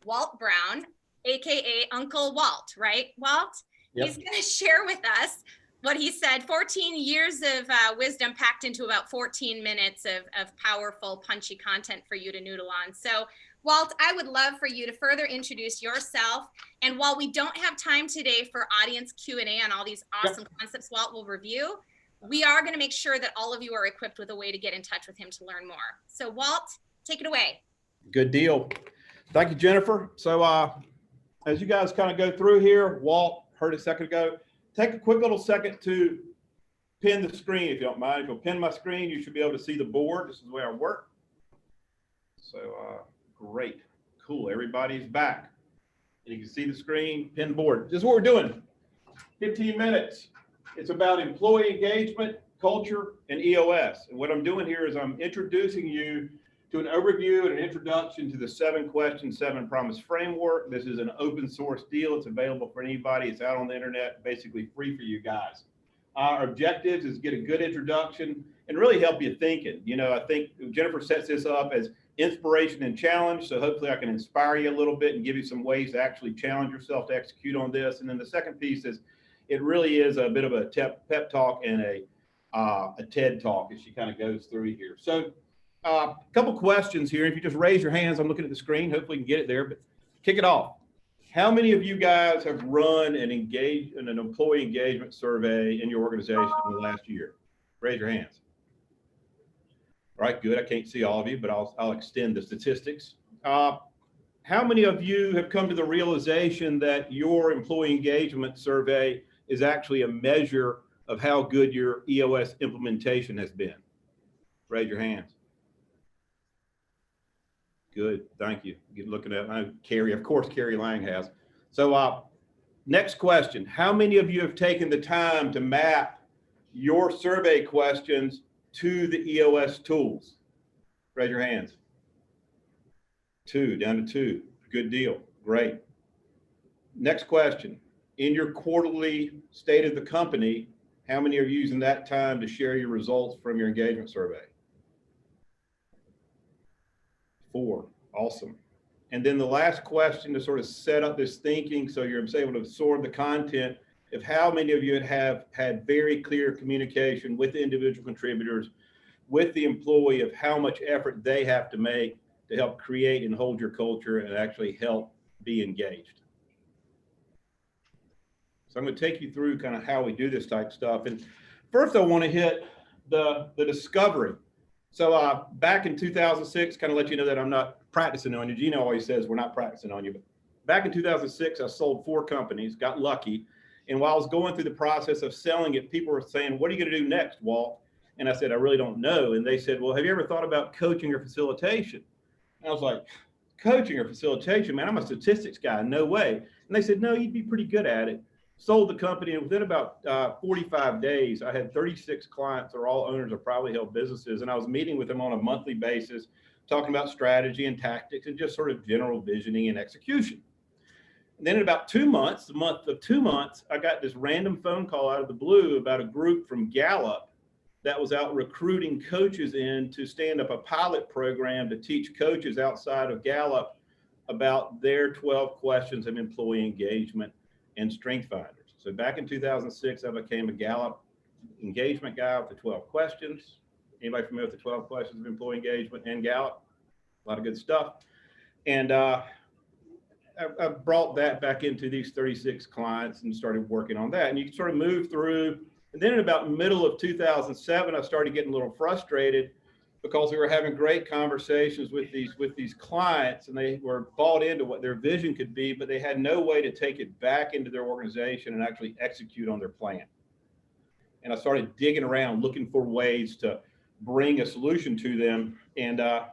Walt Brown, AKA Uncle Walt, right, Walt? Yep. He's going to share with us what he said, 14 years of wisdom packed into about 14 minutes of powerful, punchy content for you to noodle on. So, Walt, I would love for you to further introduce yourself. And while we don't have time today for audience Q&A on all these awesome concepts Walt will review, we are going to make sure that all of you are equipped with a way to get in touch with him to learn more. So, Walt, take it away. Good deal. Thank you, Jennifer. So as you guys kind of go through here, Walt heard a second ago, take a quick little second to pin the screen, if you don't mind. If you'll pin my screen, you should be able to see the board. This is the way I work. So great, cool, everybody's back. And you can see the screen, pin board. This is what we're doing, 15 minutes. It's about employee engagement, culture, and EOS. And what I'm doing here is I'm introducing you to an overview and an introduction to the 7 Question, 7 Promise framework. This is an open source deal. It's available for anybody. It's out on the internet, basically free for you guys. Our objectives is get a good introduction and really help you thinking. You know, I think Jennifer sets this up as inspiration and challenge. So hopefully I can inspire you a little bit and give you some ways to actually challenge yourself to execute on this. And then the second piece is it really is a bit of a pep talk and a TED talk as she kind of goes through here. So a couple questions here. If you just raise your hands, I'm looking at the screen. Hopefully you can get it there, but kick it off. How many of you guys have run and engaged in an employee engagement survey in your organization in the last year? Raise your hands. All right, good. I can't see all of you, but I'll extend the statistics. How many of you have come to the realization that your employee engagement survey is actually a measure of how good your EOS implementation has been? Raise your hands. Good, thank you. Get looking at Carrie, of course, Carrie Lang has. So next question, how many of you have taken the time to map your survey questions to the EOS tools? Raise your hands. 2, down to 2, good deal, great. Next question, in your quarterly state of the company, how many are using that time to share your results from your engagement survey? 4, awesome. And then the last question to sort of set up this thinking so you're able to absorb the content of how many of you have had very clear communication with the individual contributors, with the employee of how much effort they have to make to help create and hold your culture and actually help be engaged. So I'm going to take you through kind of how we do this type stuff. And first I want to hit the discovery. So back in 2006, kind of let you know that I'm not practicing on you. Gino always says we're not practicing on you, but back in 2006, I sold 4 companies, got lucky. And while I was going through the process of selling it, people were saying, what are you going to do next, Walt? And I said, I really don't know. And they said, well, have you ever thought about coaching or facilitation? And I was like, coaching or facilitation, man, I'm a statistics guy, no way. And they said, no, you'd be pretty good at it. Sold the company, and within about 45 days, I had 36 clients that are all owners of privately held businesses. And I was meeting with them on a monthly basis, talking about strategy and tactics and just sort of general visioning and execution. And then in about 2 months, the month of 2 months, I got this random phone call out of the blue about a group from Gallup that was out recruiting coaches in to stand up a pilot program to teach coaches outside of Gallup about their 12 questions of employee engagement and strength finders. So back in 2006, I became a Gallup engagement guy with the 12 questions. Anybody familiar with the 12 questions of employee engagement and Gallup? A lot of good stuff. And I brought that back into these 36 clients and started working on that. And you can sort of move through. And then in about middle of 2007, I started getting a little frustrated because we were having great conversations with these clients, and they were bought into what their vision could be, but they had no way to take it back into their organization and actually execute on their plan. And I started digging around looking for ways to bring a solution to them. And I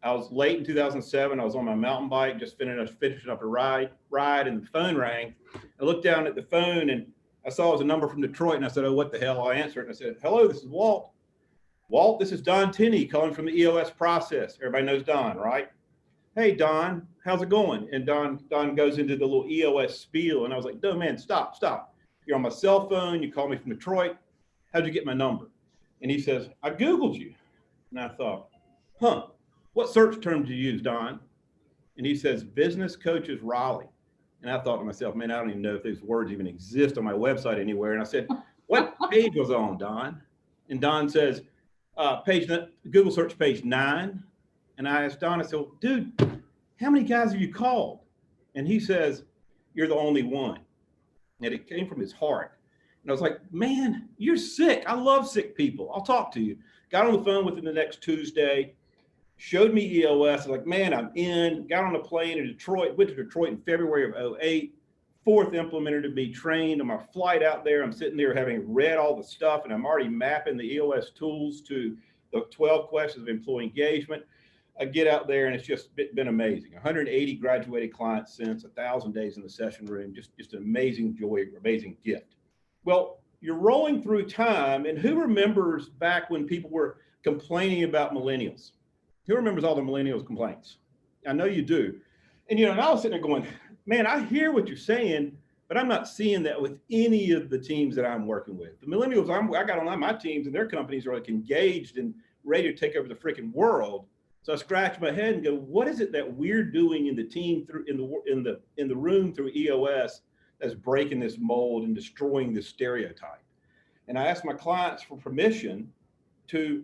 was late in 2007. I was on my mountain bike, just finishing up a ride, and the phone rang. I looked down at the phone and I saw it was a number from Detroit, and I said, oh, what the hell? I answered it and I said, hello, this is Walt. Walt, this is Don Tinney calling from the EOS process. Everybody knows Don, right? Hey, Don, how's it going? And Don goes into the little EOS spiel. And I was like, no, man, stop. You're on my cell phone. You call me from Detroit. How'd you get my number? And he says, I Googled you. And I thought, what search term did you use, Don? And he says, Business Coaches Raleigh. And I thought to myself, man, I don't even know if these words even exist on my website anywhere. And I said, what page was on, Don? And Don says, Google search page 9. And I asked Don, I said, well, dude, how many guys have you called? And he says, you're the only one. And it came from his heart. And I was like, man, you're sick. I love sick people. I'll talk to you. Got on the phone with him the next Tuesday, showed me EOS. I'm like, man, I'm in. Got on a plane in Detroit, went to Detroit in February of 2008. Fourth implementer to be trained. On my flight out there, I'm sitting there having read all the stuff, and I'm already mapping the EOS tools to the 12 questions of employee engagement. I get out there, and it's just been amazing. 180 graduated clients since, 1,000 days in the session room. Just an amazing joy, amazing gift. Well, you're rolling through time, and who remembers back when people were complaining about millennials? Who remembers all the millennials complaints? I know you do. And, and I was sitting there going, man, I hear what you're saying, but I'm not seeing that with any of the teams that I'm working with. The millennials I got on my teams, and their companies are like engaged and ready to take over the freaking world. So I scratch my head and go, what is it that we're doing in the team through in the room through EOS that's breaking this mold and destroying this stereotype? And I asked my clients for permission to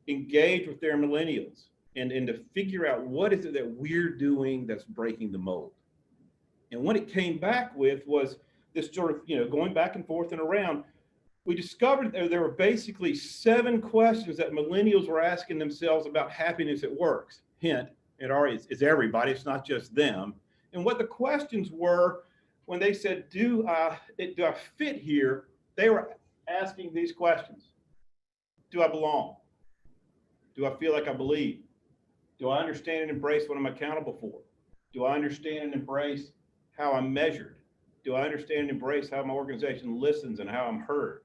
engage with their millennials and to figure out what is it that we're doing that's breaking the mold. And what it came back with was this sort of, going back and forth and around. We discovered there were basically 7 questions that millennials were asking themselves about happiness at work. Hint, it's everybody, it's not just them. And what the questions were, when they said, do I fit here? They were asking these questions. Do I belong? Do I feel like I believe? Do I understand and embrace what I'm accountable for? Do I understand and embrace how I'm measured? Do I understand and embrace how my organization listens and how I'm heard?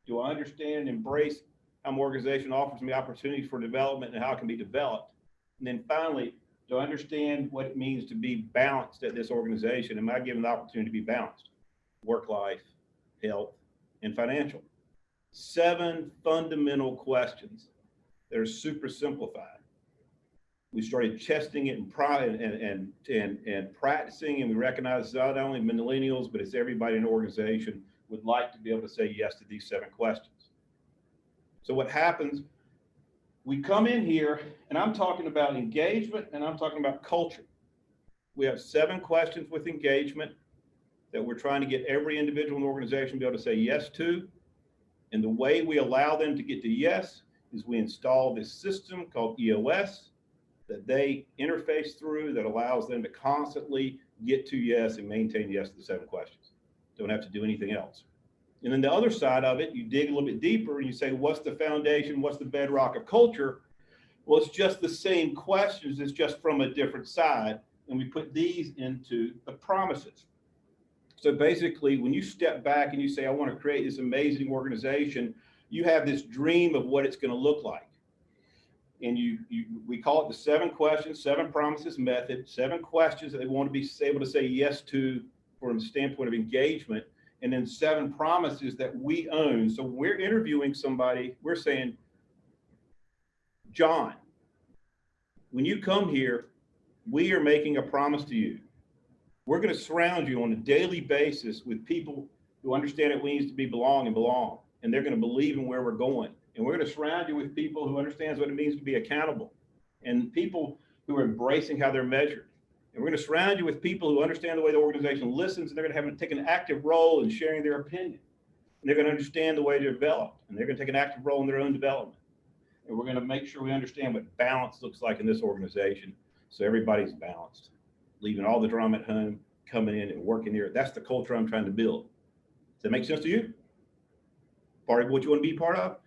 Do I understand and embrace how my organization offers me opportunities for development and how it can be developed? And then finally, do I understand what it means to be balanced at this organization? Am I given the opportunity to be balanced? Work life, health, and financial. 7 fundamental questions that are super simplified. We started testing it and practicing, and we recognize not only millennials, but it's everybody in the organization would like to be able to say yes to these 7 questions. So what happens, we come in here, and I'm talking about engagement, and I'm talking about culture. We have 7 questions with engagement that we're trying to get every individual in the organization to be able to say yes to. And the way we allow them to get to yes is we install this system called EOS that they interface through that allows them to constantly get to yes and maintain yes to the 7 questions. Don't have to do anything else. And then the other side of it, you dig a little bit deeper and you say, what's the foundation? What's the bedrock of culture? Well, it's just the same questions. It's just from a different side. And we put these into the promises. So basically, when you step back and you say, I want to create this amazing organization, you have this dream of what it's going to look like. And we call it the 7 questions, 7 promises method, 7 questions that they want to be able to say yes to from a standpoint of engagement, and then 7 promises that we own. So when we're interviewing somebody, we're saying, John, when you come here, we are making a promise to you. We're going to surround you on a daily basis with people who understand it means to be belong, and they're going to believe in where we're going. And we're going to surround you with people who understands what it means to be accountable, and people who are embracing how they're measured. And we're going to surround you with people who understand the way the organization listens, and they're going to have to take an active role in sharing their opinion. And they're going to understand the way they're developed, and they're going to take an active role in their own development. And we're going to make sure we understand what balance looks like in this organization, so everybody's balanced, leaving all the drama at home, coming in and working here. That's the culture I'm trying to build. Does that make sense to you? Part of what you want to be part of?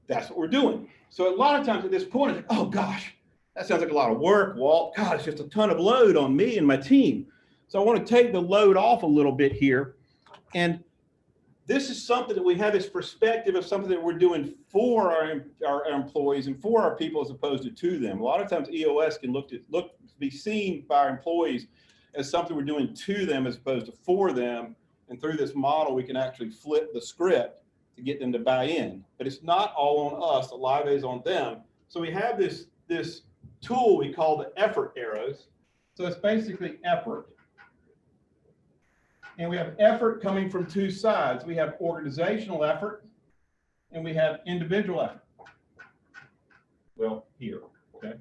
That's what we're doing. So a lot of times at this point, it's like, oh gosh, that sounds like a lot of work, Walt. God, it's just a ton of load on me and my team. So I want to take the load off a little bit here. And this is something that we have this perspective of something that we're doing for our employees and for our people as opposed to them. A lot of times EOS can be seen by our employees as something we're doing to them as opposed to for them. And through this model, we can actually flip the script to get them to buy in. But it's not all on us, the live is on them. So we have this tool we call the effort arrows. So it's basically effort. And we have effort coming from two sides. We have organizational effort and we have individual effort. Well, here, okay?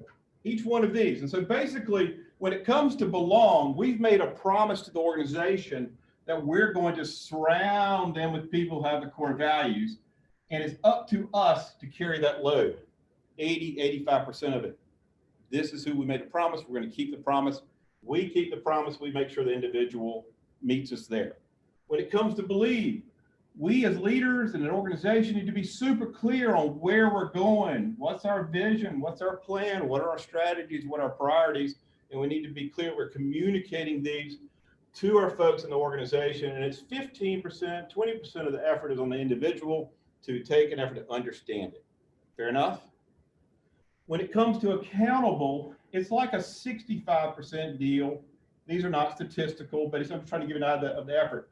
Each one of these. And so basically, when it comes to belong, we've made a promise to the organization that we're going to surround them with people who have the core values. And it's up to us to carry that load, 80, 85% of it. This is who we made a promise. We're going to keep the promise. We keep the promise. We make sure the individual meets us there. When it comes to believe, we as leaders in an organization need to be super clear on where we're going. What's our vision? What's our plan? What are our strategies? What are our priorities? And we need to be clear we're communicating these to our folks in the organization. And it's 15%, 20% of the effort is on the individual to take an effort to understand it. Fair enough? When it comes to accountable, it's like a 65% deal. These are not statistical, but I'm trying to give you an idea of the effort.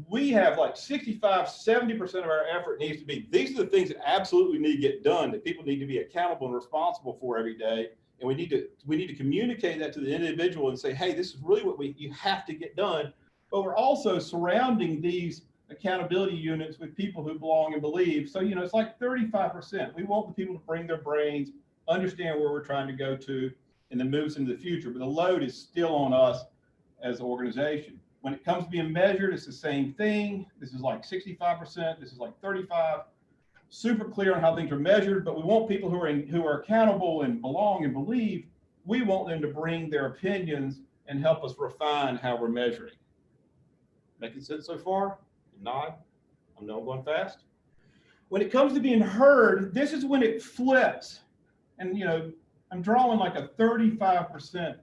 We have like 65, 70% of our effort needs to be, these are the things that absolutely need to get done, that people need to be accountable and responsible for every day. And we need to communicate that to the individual and say, hey, this is really what you have to get done. But we're also surrounding these accountability units with people who belong and believe. So, it's like 35%. We want the people to bring their brains, understand where we're trying to go to, and then move us into the future. But the load is still on us as an organization. When it comes to being measured, it's the same thing. This is like 65%. This is like 35%. Super clear on how things are measured, but we want people who are accountable and belong and believe. We want them to bring their opinions and help us refine how we're measuring. Making sense so far? Nod. I know I'm going fast. When it comes to being heard, this is when it flips. And I'm drawing like a 35%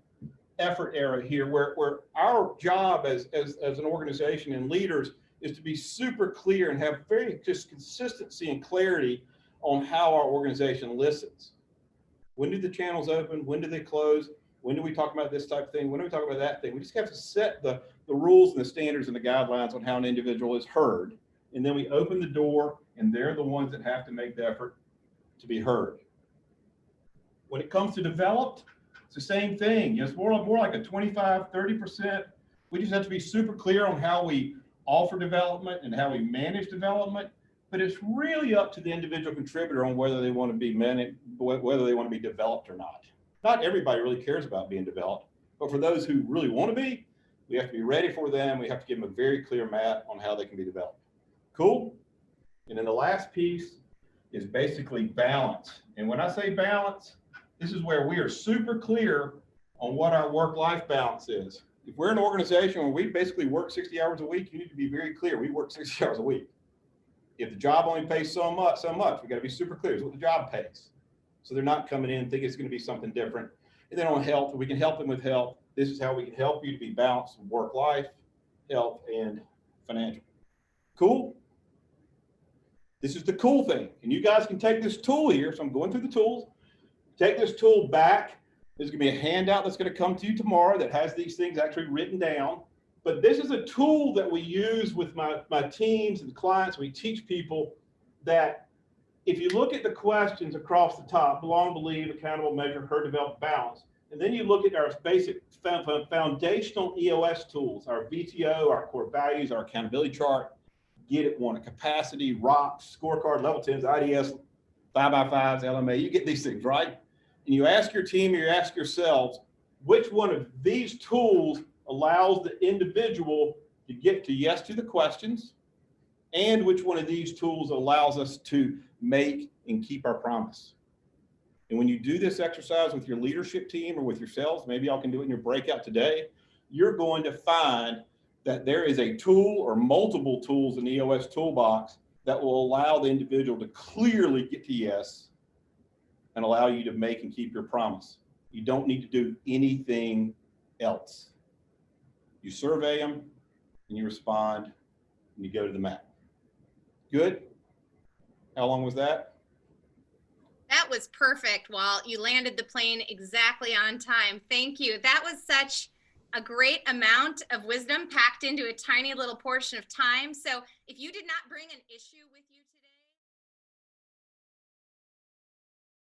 effort area here, where our job as an organization and leaders is to be super clear and have very just consistency and clarity on how our organization listens. When do the channels open? When do they close? When do we talk about this type of thing? When do we talk about that thing? We just have to set the rules and the standards and the guidelines on how an individual is heard. And then we open the door, and they're the ones that have to make the effort to be heard. When it comes to developed, it's the same thing. It's more like a 25, 30%. We just have to be super clear on how we offer development and how we manage development. But it's really up to the individual contributor on whether they want to be whether they want to be developed or not. Not everybody really cares about being developed, but for those who really want to be, we have to be ready for them. We have to give them a very clear map on how they can be developed. Cool? And then the last piece is basically balance. And when I say balance, this is where we are super clear on what our work-life balance is. If we're an organization where we basically work 60 hours a week, you need to be very clear. We work 60 hours a week. If the job only pays so much, we got to be super clear. It's what the job pays. So they're not coming in and thinking it's going to be something different. And then on health, we can help them with health. This is how we can help you to be balanced in work life, health, and financial. Cool? This is the cool thing. And you guys can take this tool here. So I'm going through the tools. Take this tool back. There's going to be a handout that's going to come to you tomorrow that has these things actually written down. But this is a tool that we use with my teams and clients. We teach people that if you look at the questions across the top, belong, believe, accountable, measure, heard, develop, balance, and then you look at our basic foundational EOS tools, our VTO, our core values, our accountability chart, get it one, a capacity, rocks, scorecard, level 10s, IDS, 5x5s, LMA, you get these things, right? And you ask your team or you ask yourselves, which one of these tools allows the individual to get to yes to the questions, and which one of these tools allows us to make and keep our promise. And when you do this exercise with your leadership team or with yourselves, maybe y'all can do it in your breakout today, you're going to find that there is a tool or multiple tools in the EOS toolbox that will allow the individual to clearly get to yes and allow you to make and keep your promise. You don't need to do anything else. You survey them and you respond and you go to the map. Good? How long was that? That was perfect, Walt. You landed the plane exactly on time. Thank you. That was such a great amount of wisdom packed into a tiny little portion of time. So if you did not bring an issue with you,